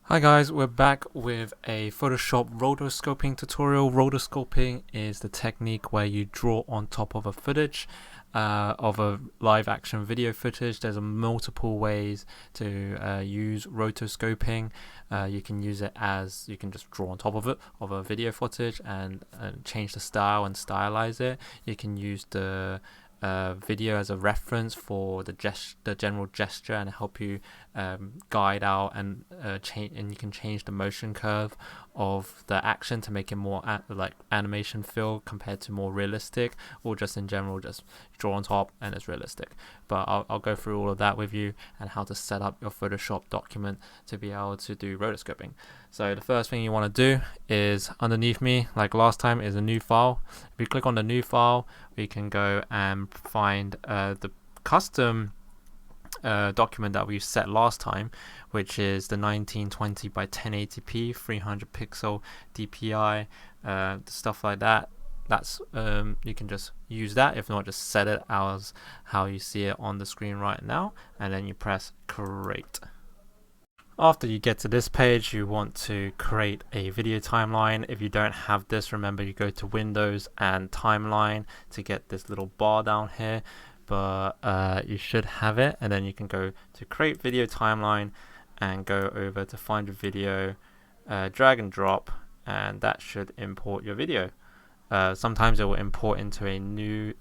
Hi guys, we're back with a Photoshop rotoscoping tutorial. Rotoscoping is the technique where you draw on top of a footage of a live action video footage. There's multiple ways to use rotoscoping. You can use it as you can just draw on top of it of a video footage and change the style and stylize it. You can use the video as a reference for the general gesture and help you guide out and change, and you can change the motion curve of the action to make it more like animation feel compared to more realistic, or just in general just draw on top and it's realistic. But I'll go through all of that with you and how to set up your Photoshop document to be able to do rotoscoping. So the first thing you want to do is, underneath me like last time, is a new file. If you click on the new file, we can go and find the custom document that we set last time, which is the 1920 by 1080p 300 pixel DPI, stuff like that. That's you can just use that. If not, just set it as how you see it on the screen right now, and then you press create. After you get to this page, you want to create a video timeline. If you don't have this, remember you go to Windows and Timeline to get this little bar down here, but you should have it, and then you can go to create video timeline and go over to find a video, drag and drop, and that should import your video. Sometimes it will import into a new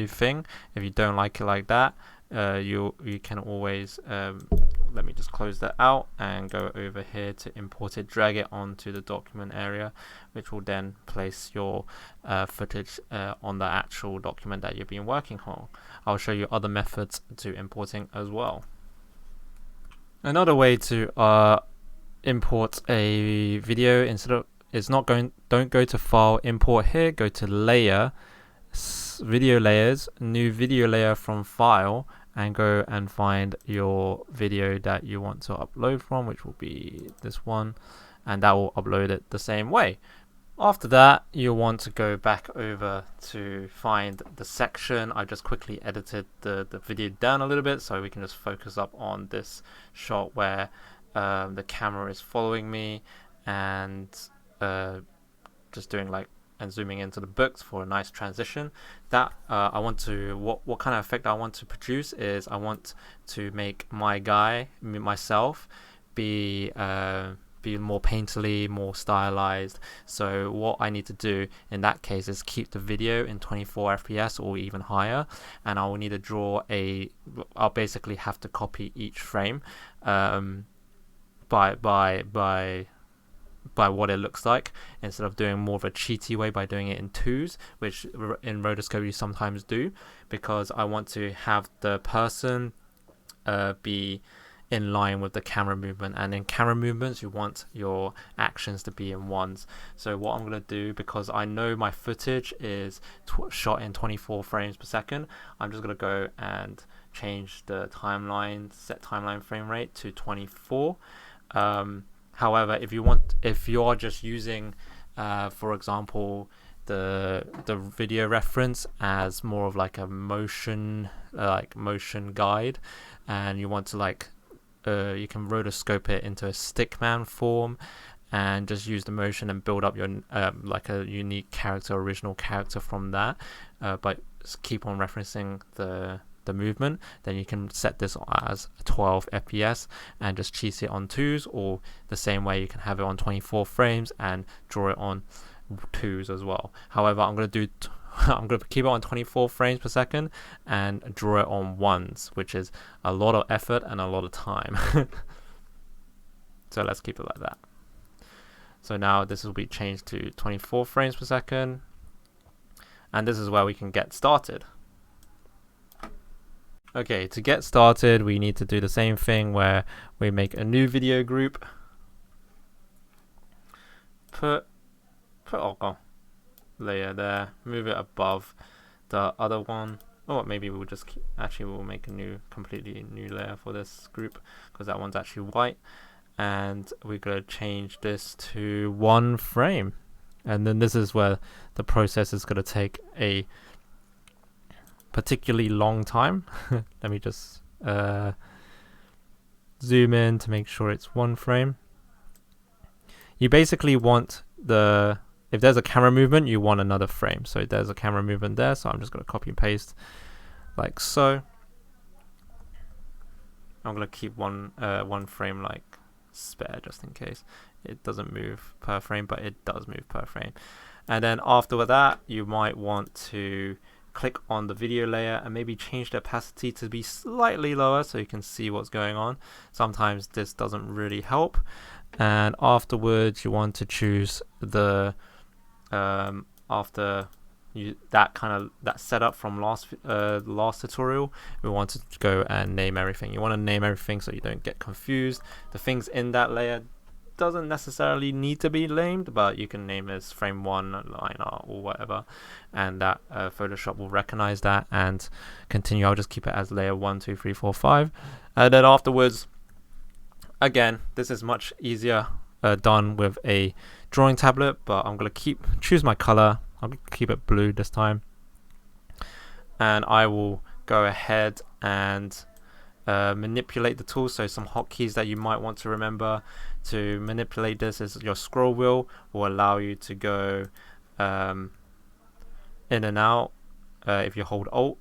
thing. If you don't like it like that, you can always let me just close that out and go over here to import it, drag it onto the document area, which will then place your footage on the actual document that you've been working on. I'll show you other methods to importing as well. Another way to import a video, don't go to file, import here, go to layer, video layers, new video layer from file, and go and find your video that you want to upload from, which will be this one, and that will upload it the same way. After that, you'll want to go back over to find the section. I just quickly edited the video down a little bit so we can just focus up on this shot where the camera is following me, and just doing like and zooming into the books for a nice transition. That I want to, what kind of effect I want to produce is, I want to make my guy, myself, be more painterly, more stylized. So what I need to do in that case is keep the video in 24 FPS or even higher, and I will need to draw I'll basically have to copy each frame by what it looks like, instead of doing more of a cheaty way by doing it in twos, which in Rotoscope you sometimes do, because I want to have the person be in line with the camera movement, and in camera movements you want your actions to be in ones. So what I'm going to do, because I know my footage is shot in 24 frames per second, I'm just going to go and change the timeline, set timeline frame rate to 24. However, if you are just using, for example, the video reference as more of like a motion guide, and you want to you can rotoscope it into a stickman form and just use the motion and build up your like a unique character, original character from that, but keep on referencing the movement. Then you can set this as 12 FPS and just cheat it on twos, or the same way you can have it on 24 frames and draw it on twos as well. However, I'm going to keep it on 24 frames per second and draw it on ones, which is a lot of effort and a lot of time. So let's keep it like that. So now this will be changed to 24 frames per second, and this is where we can get started. Okay, to get started, we need to do the same thing where we make a new video group. Put layer there, move it above the other one. Or maybe we'll just we'll make a completely new layer for this group, because that one's actually white. And we're going to change this to 1 frame. And then this is where the process is going to take a particularly long time. Let me just zoom in to make sure it's 1 frame. you basically want if there's a camera movement, you want another frame. So there's a camera movement there, so I'm just going to copy and paste like so. I'm going to keep one frame like spare just in case it doesn't move per frame, but it does move per frame. And then after that, you might want to click on the video layer and maybe change the opacity to be slightly lower so you can see what's going on. Sometimes this doesn't really help. And afterwards, you want to choose the after that setup from last tutorial, we want to go and name everything. You want to name everything so you don't get confused. The things in that layer doesn't necessarily need to be named, but you can name as frame 1, line art, or whatever, and that Photoshop will recognize that and continue. I'll just keep it as layer 1, 2, 3, 4, 5, and then afterwards, again, this is much easier done with a drawing tablet, but I'm going to choose my color. I'll keep it blue this time, and I will go ahead and manipulate the tool. So some hotkeys that you might want to remember to manipulate this is your scroll wheel will allow you to go in and out. If you hold Alt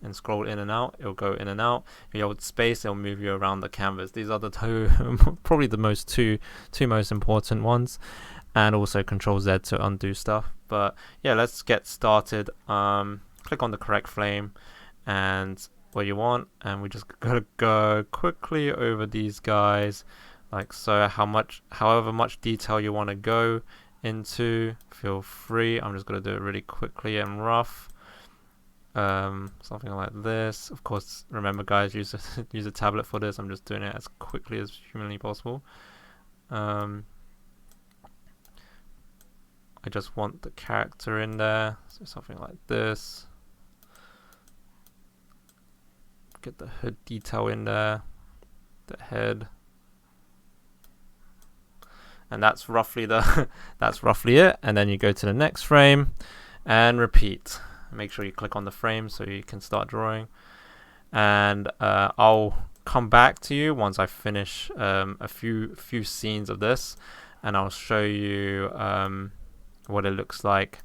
and scroll in and out, it'll go in and out. If you hold space, it'll move you around the canvas. These are the probably the two most important ones, and also Control Z to undo stuff. But yeah, let's get started. Click on the correct frame and what you want, and we just gotta go quickly over these guys like so. However much detail you want to go into, feel free. I'm just gonna do it really quickly and rough. Something like this. Of course, remember guys, use a tablet for this. I'm just doing it as quickly as humanly possible. I just want the character in there, so something like this. Get the hood detail in there, the head, and that's roughly it. And then you go to the next frame and repeat. Make sure you click on the frame so you can start drawing, and I'll come back to you once I finish a few scenes of this, and I'll show you what it looks like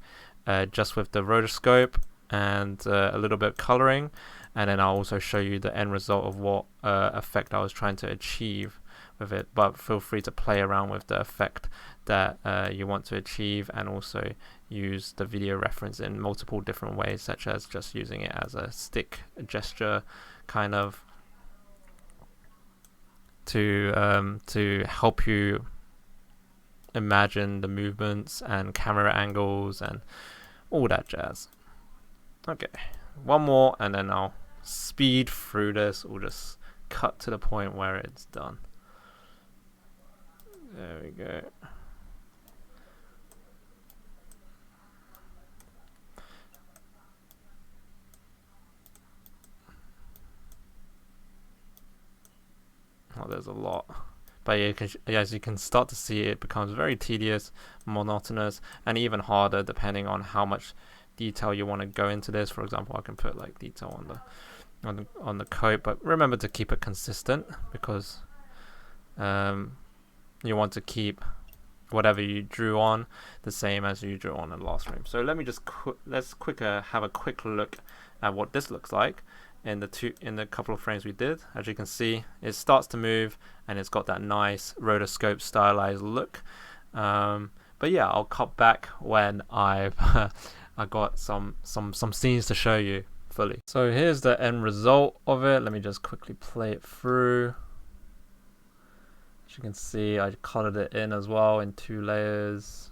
just with the rotoscope and a little bit of coloring, and then I'll also show you the end result of what effect I was trying to achieve with it. But feel free to play around with the effect that you want to achieve, and also use the video reference in multiple different ways, such as just using it as a stick gesture kind of to help you imagine the movements and camera angles and all that jazz. Okay, one more and then I'll speed through this, or just cut to the point where it's done. There we go. Oh, there's a lot. But as you can start to see, it becomes very tedious, monotonous, and even harder depending on how much detail you want to go into this. For example, I can put like detail on the coat, but remember to keep it consistent, because you want to keep whatever you drew on the same as you drew on the last frame. So let me just have a quick look at what this looks like in the couple of frames we did. As you can see, it starts to move and it's got that nice rotoscope stylized look. But yeah, I'll cut back when I've I got some scenes to show you fully. So here's the end result of it. Let me just quickly play it through. As you can see, I colored it in as well in 2 layers.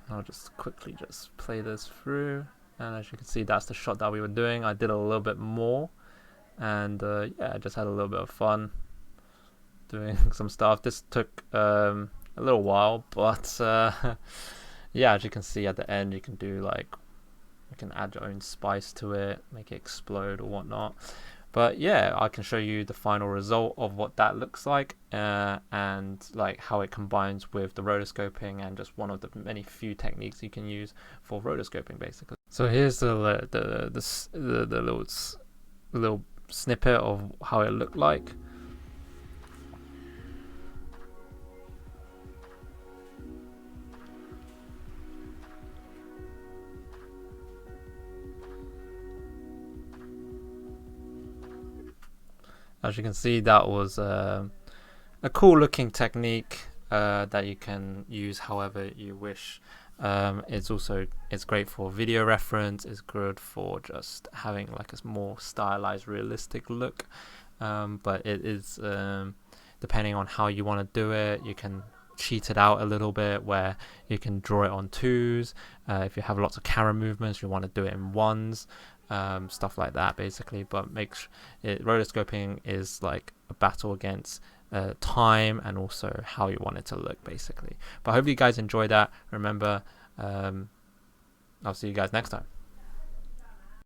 I'll just quickly play this through. And as you can see, that's the shot that we were doing. I did a little bit more, and yeah, I just had a little bit of fun doing some stuff. This took a little while, but yeah, as you can see at the end, you can do you can add your own spice to it, make it explode or whatnot. But yeah, I can show you the final result of what that looks like, and how it combines with the rotoscoping, and just one of the many few techniques you can use for rotoscoping, basically. So here's the little snippet of how it looked like. as you can see, that was a cool looking technique that you can use however you wish. It's great for video reference. It's good for just having like a more stylized, realistic look. But it is depending on how you want to do it. You can cheat it out a little bit, where you can draw it on twos. If you have lots of camera movements, you want to do it in ones. Stuff like that, basically. But rotoscoping is like a battle against time and also how you want it to look, basically. But I hope you guys enjoy that. Remember, I'll see you guys next time.